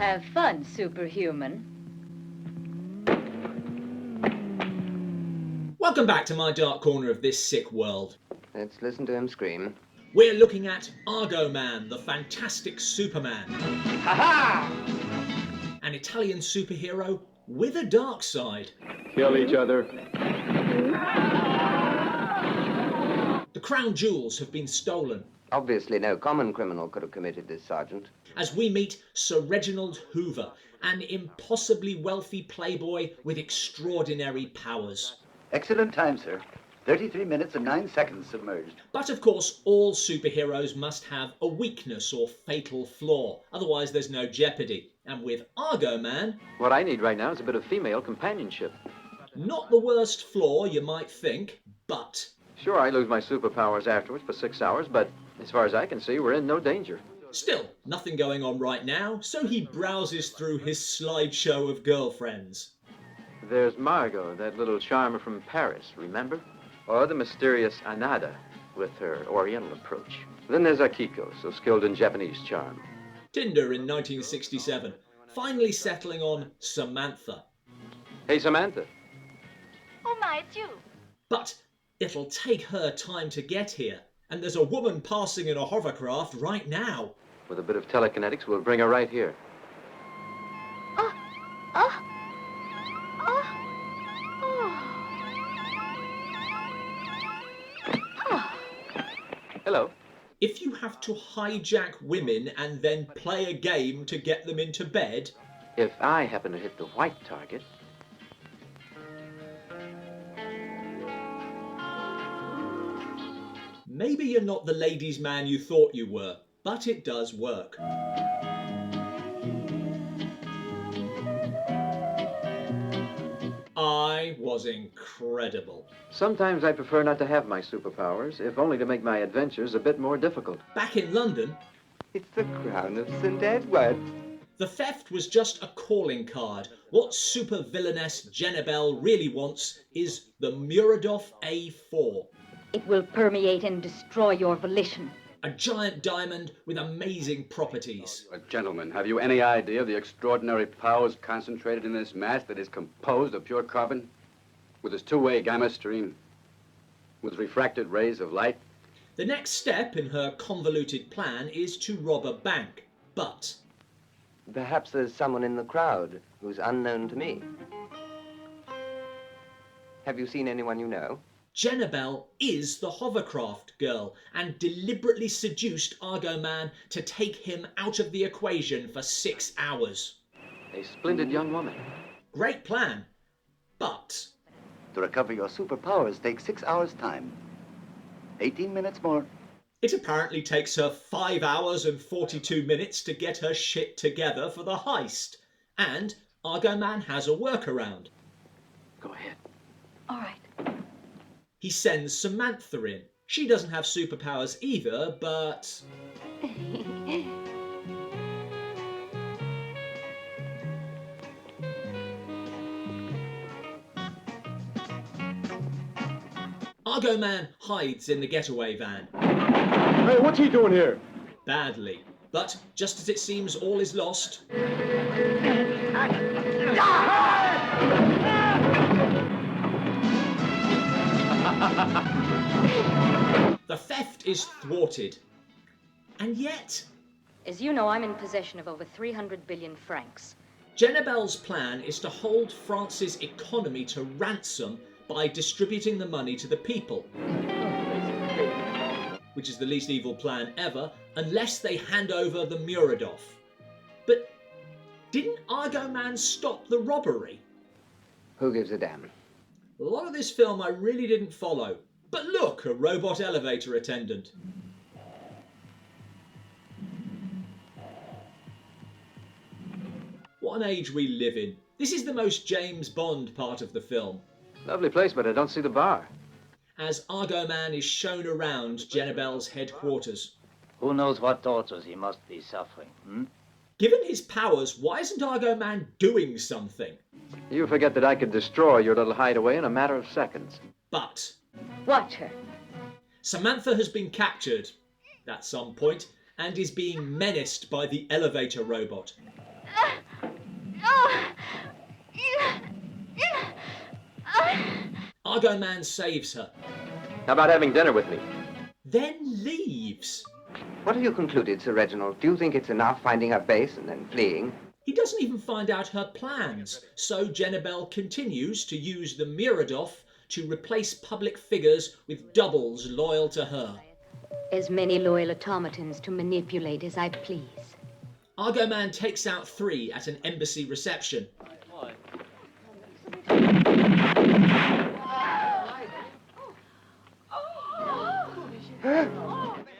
Have fun, superhuman. Welcome back to my dark corner of this sick world. Let's listen to him scream. We're looking at Argoman the Fantastic Superman. Ha-ha! An Italian superhero with a dark side. Kill each other. The crown jewels have been stolen. Obviously no common criminal could have committed this, Sergeant. As we meet Sir Reginald Hoover, an impossibly wealthy playboy with extraordinary powers. Excellent time, sir. 33 minutes and 9 seconds submerged. But of course, all superheroes must have a weakness or fatal flaw. Otherwise, there's no jeopardy. And with Argoman... What I need right now is a bit of female companionship. Not the worst flaw, you might think, but... Sure, I lose my superpowers afterwards for 6 hours, but as far as I can see, we're in no danger. Still, nothing going on right now, so he browses through his slideshow of girlfriends. There's Margot, that little charmer from Paris, remember? Or the mysterious Anada, with her oriental approach. Then there's Akiko, so skilled in Japanese charm. Tinder in 1967, finally settling on Samantha. Hey, Samantha. Oh my, it's you. But it'll take her time to get here, and there's a woman passing in a hovercraft right now. With a bit of telekinetics, we'll bring her right here. Hello. If you have to hijack women and then play a game to get them into bed... If I happen to hit the white target... Maybe you're not the ladies' man you thought you were, but it does work. I was incredible. Sometimes I prefer not to have my superpowers, if only to make my adventures a bit more difficult. Back in London, It's the crown of St. Edward. the theft was just a calling card. What super villainess Jenabell really wants is the Muradov A4. It will permeate and destroy your volition. A giant diamond with amazing properties. Gentlemen, have you any idea of the extraordinary powers concentrated in this mass that is composed of pure carbon? With its two-way gamma stream, with refracted rays of light? The next step in her convoluted plan is to rob a bank, but... Perhaps there's someone in the crowd who's unknown to me. Have you seen anyone you know? Jenabell is the hovercraft girl and deliberately seduced Argoman to take him out of the equation for 6 hours. A splendid young woman. Great plan, but... To recover your superpowers takes 6 hours' time. 18 minutes more. It apparently takes her 5 hours and 42 minutes to get her shit together for the heist. And Argoman has a workaround. Go ahead. All right. He sends Samantha in. She doesn't have superpowers either, but... Argoman hides in the getaway van. Hey, what's he doing here? Badly. But just as it seems all is lost... The theft is thwarted. And yet... As you know, I'm in possession of over 300 billion francs. Jenabell's plan is to hold France's economy to ransom by distributing the money to the people. Which is the least evil plan ever, unless they hand over the Muradov. But didn't Argoman stop the robbery? Who gives a damn? A lot of this film I really didn't follow. But look, a robot elevator attendant. What an age we live in. This is the most James Bond part of the film. Lovely place, but I don't see the bar. As Argoman is shown around Jenabell's headquarters. Who knows what tortures he must be suffering, Given his powers, why isn't Argoman doing something? You forget that I could destroy your little hideaway in a matter of seconds. But Watch her. Samantha has been captured at some point and is being menaced by the elevator robot. Argoman saves her, How about having dinner with me? then leaves. What have you concluded, Sir Reginald? Do you think it's enough finding her base and then fleeing? He doesn't even find out her plans, so Jenabell continues to use the Miradov to replace public figures with doubles loyal to her. As many loyal automatons to manipulate as I please. Argoman takes out 3 at an embassy reception.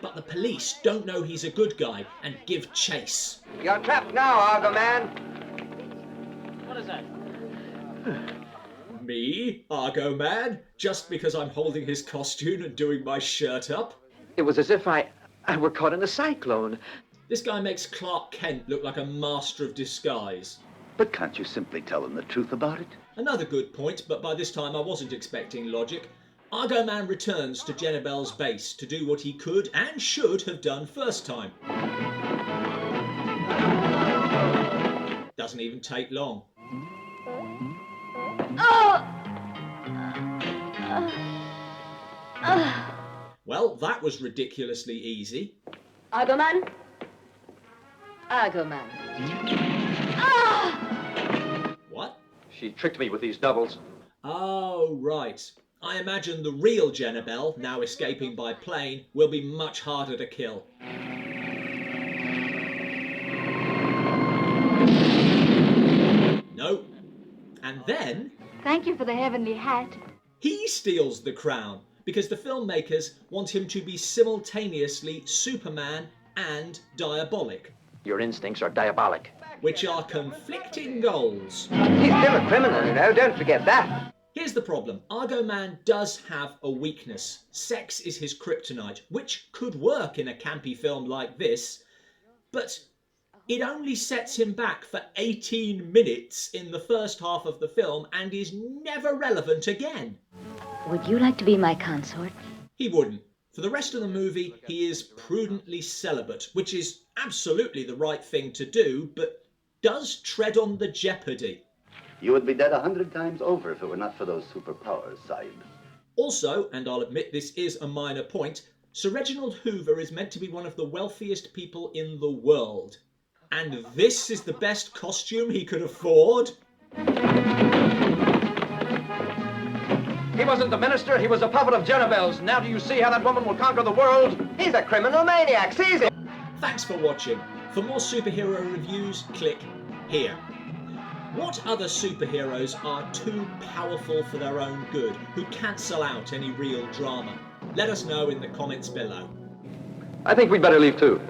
But the police don't know he's a good guy and give chase. You're trapped now, Argoman. What is that? Me, Argoman? Just because I'm holding his costume and doing my shirt up? It was as if I were caught in a cyclone. This guy makes Clark Kent look like a master of disguise. But can't you simply tell them the truth about it? Another good point, but by this time I wasn't expecting logic. Argoman returns to Jenabell's base to do what he could and should have done first time. Doesn't even take long. Well, that was ridiculously easy. Argoman? Argoman. What? She tricked me with these doubles. Oh, right. I imagine the real Jenabell, now escaping by plane, will be much harder to kill. No. And then Thank you for the heavenly hat. he steals the crown because the filmmakers want him to be simultaneously Superman and diabolic, Your instincts are diabolic. which are conflicting goals. He's still a criminal, you know, don't forget that. Here's the problem. Argoman does have a weakness. Sex is his kryptonite, which could work in a campy film like this, but it only sets him back for 18 minutes in the first half of the film and is never relevant again. Would you like to be my consort? He wouldn't. For the rest of the movie, he is prudently celibate, which is absolutely the right thing to do, but does tread on the jeopardy. You would be dead 100 times over if it were not for those superpowers, Sahib. Also, and I'll admit this is a minor point, Sir Reginald Hoover is meant to be one of the wealthiest people in the world. And this is the best costume he could afford? He wasn't the minister, he was a puppet of Jenabell's. Now do you see how that woman will conquer the world? He's a criminal maniac, seize him! Thanks for watching. For more superhero reviews, click here. What other superheroes are too powerful for their own good, who cancel out any real drama? Let us know in the comments below. I think we'd better leave too.